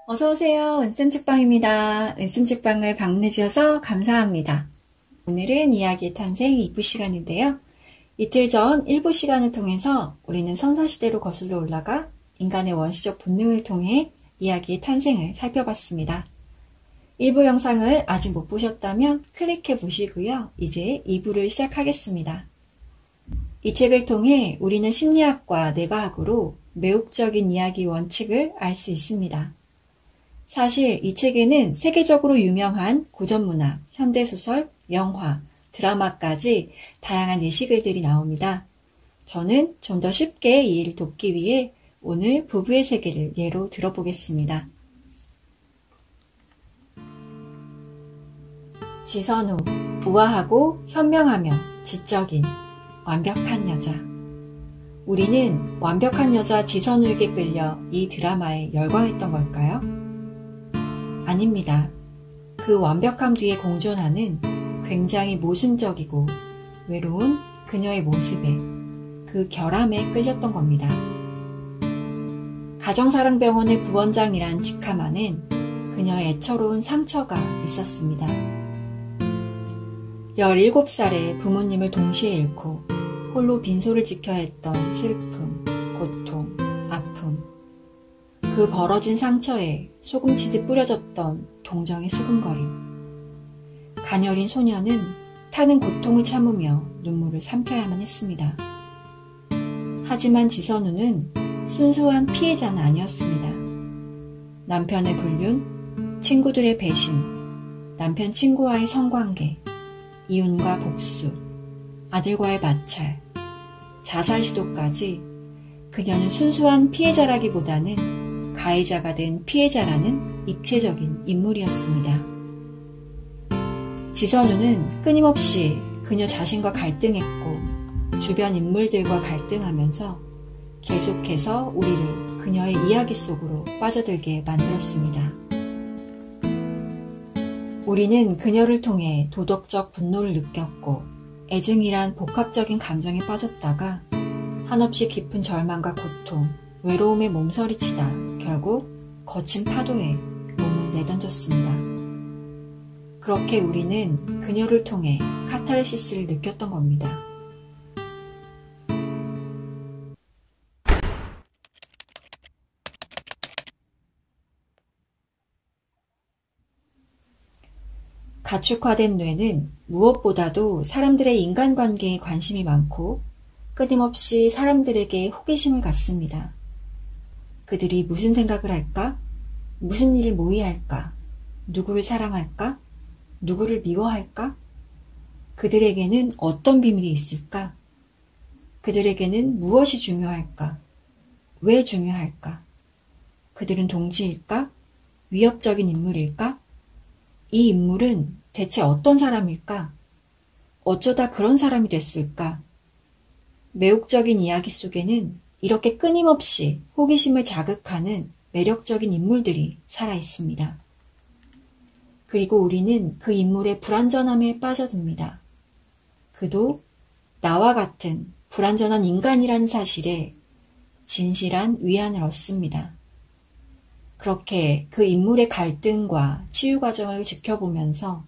어서오세요. 은쌤책방입니다. 은쌤책방을 방문해주셔서 감사합니다. 오늘은 이야기의 탄생 2부 시간인데요. 이틀 전 1부 시간을 통해서 우리는 선사시대로 거슬러 올라가 인간의 원시적 본능을 통해 이야기의 탄생을 살펴봤습니다. 1부 영상을 아직 못 보셨다면 클릭해 보시고요. 이제 2부를 시작하겠습니다. 이 책을 통해 우리는 심리학과 뇌과학으로 매혹적인 이야기 원칙을 알 수 있습니다. 사실 이 책에는 세계적으로 유명한 고전문학, 현대소설, 영화, 드라마까지 다양한 예시글들이 나옵니다. 저는 좀 더 쉽게 이해를 돕기 위해 오늘 부부의 세계를 예로 들어보겠습니다. 지선우, 우아하고 현명하며 지적인 완벽한 여자. 우리는 완벽한 여자 지선우에게 끌려 이 드라마에 열광했던 걸까요? 아닙니다. 그 완벽함 뒤에 공존하는 굉장히 모순적이고 외로운 그녀의 모습에, 그 결함에 끌렸던 겁니다. 가정사랑병원의 부원장이란 직함 안엔 그녀의 애처로운 상처가 있었습니다. 17살에 부모님을 동시에 잃고 홀로 빈소를 지켜야 했던 슬픔, 고통, 아픔. 그 벌어진 상처에 소금치듯 뿌려졌던 동정의 수근거림. 가녀린 소녀는 타는 고통을 참으며 눈물을 삼켜야만 했습니다. 하지만 지선우는 순수한 피해자는 아니었습니다. 남편의 불륜, 친구들의 배신, 남편 친구와의 성관계, 이혼과 복수, 아들과의 마찰, 자살 시도까지 그녀는 순수한 피해자라기보다는 가해자가 된 피해자라는 입체적인 인물이었습니다. 지선우는 끊임없이 그녀 자신과 갈등했고 주변 인물들과 갈등하면서 계속해서 우리를 그녀의 이야기 속으로 빠져들게 만들었습니다. 우리는 그녀를 통해 도덕적 분노를 느꼈고 애증이란 복합적인 감정에 빠졌다가 한없이 깊은 절망과 고통, 외로움에 몸서리치다 결국 거친 파도에 몸을 내던졌습니다. 그렇게 우리는 그녀를 통해 카타르시스를 느꼈던 겁니다. 가축화된 뇌는 무엇보다도 사람들의 인간관계에 관심이 많고 끊임없이 사람들에게 호기심을 갖습니다. 그들이 무슨 생각을 할까? 무슨 일을 모의할까? 누구를 사랑할까? 누구를 미워할까? 그들에게는 어떤 비밀이 있을까? 그들에게는 무엇이 중요할까? 왜 중요할까? 그들은 동지일까? 위협적인 인물일까? 이 인물은 대체 어떤 사람일까? 어쩌다 그런 사람이 됐을까? 매혹적인 이야기 속에는 이렇게 끊임없이 호기심을 자극하는 매력적인 인물들이 살아 있습니다. 그리고 우리는 그 인물의 불완전함에 빠져듭니다. 그도 나와 같은 불완전한 인간이라는 사실에 진실한 위안을 얻습니다. 그렇게 그 인물의 갈등과 치유 과정을 지켜보면서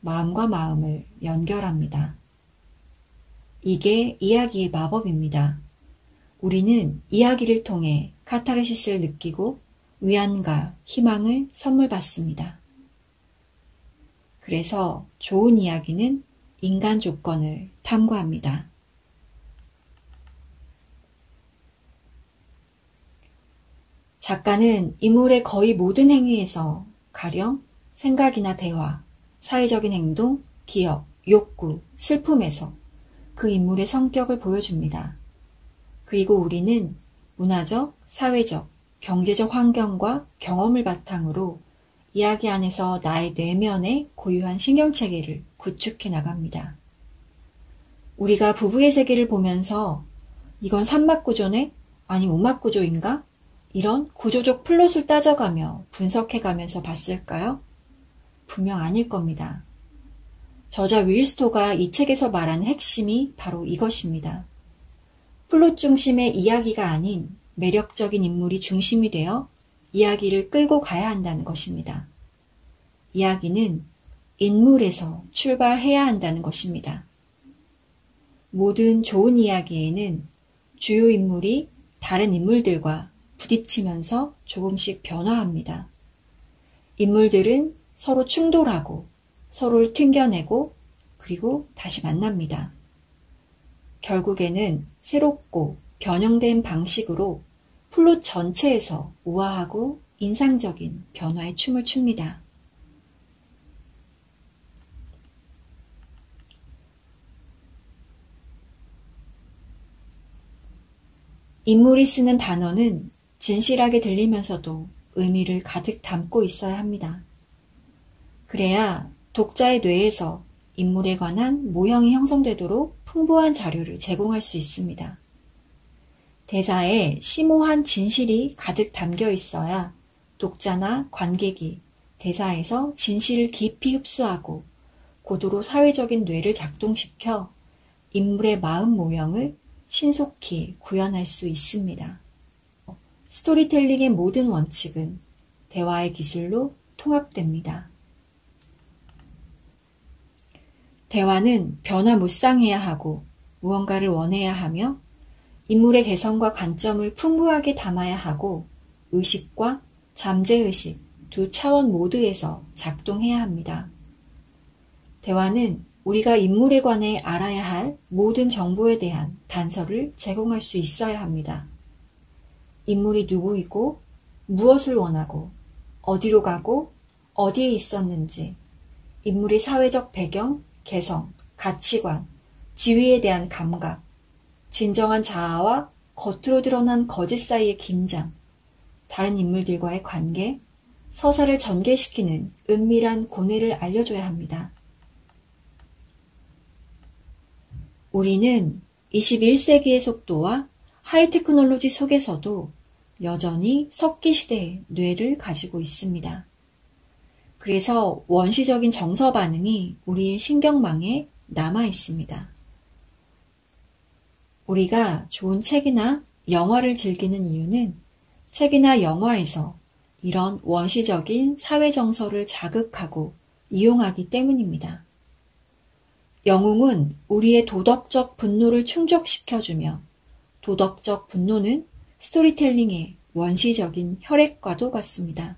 마음과 마음을 연결합니다. 이게 이야기의 마법입니다. 우리는 이야기를 통해 카타르시스를 느끼고 위안과 희망을 선물 받습니다. 그래서 좋은 이야기는 인간 조건을 탐구합니다. 작가는 인물의 거의 모든 행위에서 가령 생각이나 대화, 사회적인 행동, 기억, 욕구, 슬픔에서 그 인물의 성격을 보여줍니다. 그리고 우리는 문화적, 사회적, 경제적 환경과 경험을 바탕으로 이야기 안에서 나의 내면의 고유한 신경체계를 구축해 나갑니다. 우리가 부부의 세계를 보면서 이건 삼막구조네? 아니 오막구조인가? 이런 구조적 플롯을 따져가며 분석해가면서 봤을까요? 분명 아닐 겁니다. 저자 윌스토가 이 책에서 말하는 핵심이 바로 이것입니다. 플롯 중심의 이야기가 아닌 매력적인 인물이 중심이 되어 이야기를 끌고 가야 한다는 것입니다. 이야기는 인물에서 출발해야 한다는 것입니다. 모든 좋은 이야기에는 주요 인물이 다른 인물들과 부딪히면서 조금씩 변화합니다. 인물들은 서로 충돌하고 서로를 튕겨내고 그리고 다시 만납니다. 결국에는 새롭고 변형된 방식으로 플롯 전체에서 우아하고 인상적인 변화의 춤을 춥니다. 인물이 쓰는 단어는 진실하게 들리면서도 의미를 가득 담고 있어야 합니다. 그래야 독자의 뇌에서 인물에 관한 모형이 형성되도록 풍부한 자료를 제공할 수 있습니다. 대사에 심오한 진실이 가득 담겨 있어야 독자나 관객이 대사에서 진실을 깊이 흡수하고 고도로 사회적인 뇌를 작동시켜 인물의 마음 모형을 신속히 구현할 수 있습니다. 스토리텔링의 모든 원칙은 대화의 기술로 통합됩니다. 대화는 변화무쌍해야 하고 무언가를 원해야 하며 인물의 개성과 관점을 풍부하게 담아야 하고 의식과 잠재의식 두 차원 모두에서 작동해야 합니다. 대화는 우리가 인물에 관해 알아야 할 모든 정보에 대한 단서를 제공할 수 있어야 합니다. 인물이 누구이고 무엇을 원하고 어디로 가고 어디에 있었는지, 인물의 사회적 배경, 개성, 가치관, 지위에 대한 감각, 진정한 자아와 겉으로 드러난 거짓 사이의 긴장, 다른 인물들과의 관계, 서사를 전개시키는 은밀한 고뇌를 알려줘야 합니다. 우리는 21세기의 속도와 하이테크놀로지 속에서도 여전히 석기 시대의 뇌를 가지고 있습니다. 그래서 원시적인 정서 반응이 우리의 신경망에 남아 있습니다. 우리가 좋은 책이나 영화를 즐기는 이유는 책이나 영화에서 이런 원시적인 사회 정서를 자극하고 이용하기 때문입니다. 영웅은 우리의 도덕적 분노를 충족시켜주며 도덕적 분노는 스토리텔링의 원시적인 혈액과도 같습니다.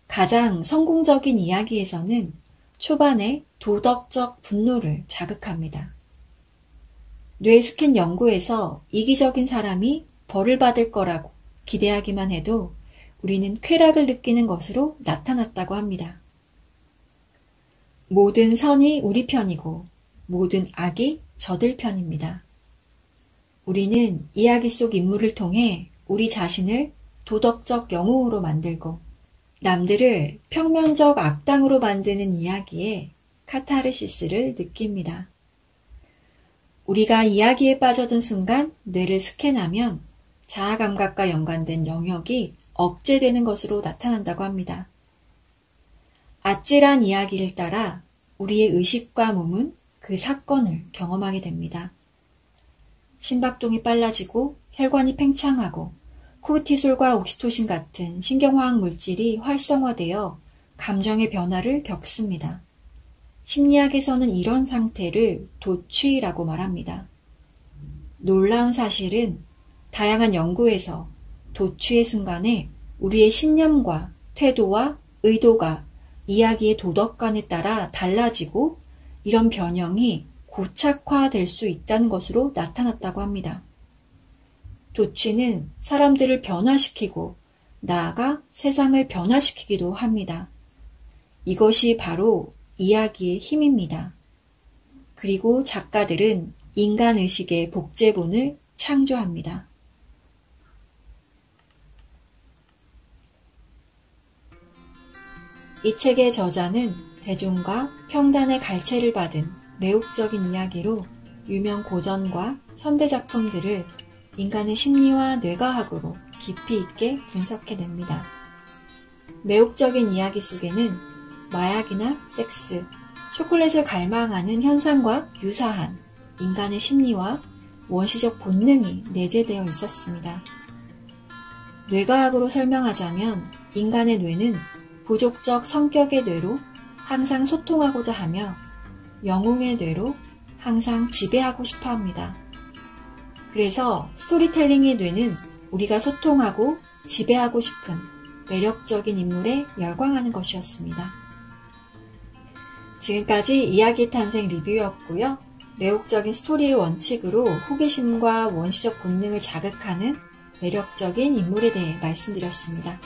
가장 성공적인 이야기에서는 초반에 도덕적 분노를 자극합니다. 뇌 스캔 연구에서 이기적인 사람이 벌을 받을 거라고 기대하기만 해도 우리는 쾌락을 느끼는 것으로 나타났다고 합니다. 모든 선이 우리 편이고 모든 악이 저들 편입니다. 우리는 이야기 속 인물을 통해 우리 자신을 도덕적 영웅으로 만들고 남들을 평면적 악당으로 만드는 이야기에 카타르시스를 느낍니다. 우리가 이야기에 빠져든 순간 뇌를 스캔하면 자아감각과 연관된 영역이 억제되는 것으로 나타난다고 합니다. 아찔한 이야기를 따라 우리의 의식과 몸은 그 사건을 경험하게 됩니다. 심박동이 빨라지고 혈관이 팽창하고 코르티솔과 옥시토신 같은 신경화학 물질이 활성화되어 감정의 변화를 겪습니다. 심리학에서는 이런 상태를 도취라고 말합니다. 놀라운 사실은 다양한 연구에서 도취의 순간에 우리의 신념과 태도와 의도가 이야기의 도덕관에 따라 달라지고 이런 변형이 고착화될 수 있다는 것으로 나타났다고 합니다. 도취는 사람들을 변화시키고 나아가 세상을 변화시키기도 합니다. 이것이 바로 이야기의 힘입니다. 그리고 작가들은 인간의식의 복제본을 창조합니다. 이 책의 저자는 대중과 평단의 갈채를 받은 매혹적인 이야기로 유명 고전과 현대 작품들을 인간의 심리와 뇌과학으로 깊이 있게 분석해냅니다. 매혹적인 이야기 속에는 마약이나 섹스, 초콜릿을 갈망하는 현상과 유사한 인간의 심리와 원시적 본능이 내재되어 있었습니다. 뇌과학으로 설명하자면 인간의 뇌는 부족적 성격의 뇌로 항상 소통하고자 하며 영웅의 뇌로 항상 지배하고 싶어 합니다. 그래서 스토리텔링의 뇌는 우리가 소통하고 지배하고 싶은 매력적인 인물에 열광하는 것이었습니다. 지금까지 이야기 탄생 리뷰였고요. 매혹적인 스토리의 원칙으로 호기심과 원시적 본능을 자극하는 매력적인 인물에 대해 말씀드렸습니다.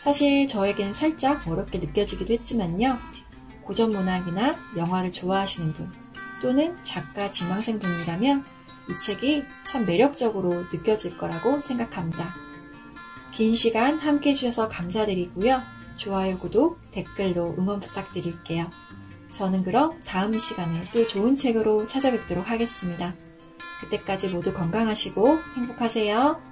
사실 저에겐 살짝 어렵게 느껴지기도 했지만요. 고전문학이나 영화를 좋아하시는 분 또는 작가 지망생 분이라면 이 책이 참 매력적으로 느껴질 거라고 생각합니다. 긴 시간 함께 해주셔서 감사드리고요. 좋아요, 구독, 댓글로 응원 부탁드릴게요. 저는 그럼 다음 시간에 또 좋은 책으로 찾아뵙도록 하겠습니다. 그때까지 모두 건강하시고 행복하세요.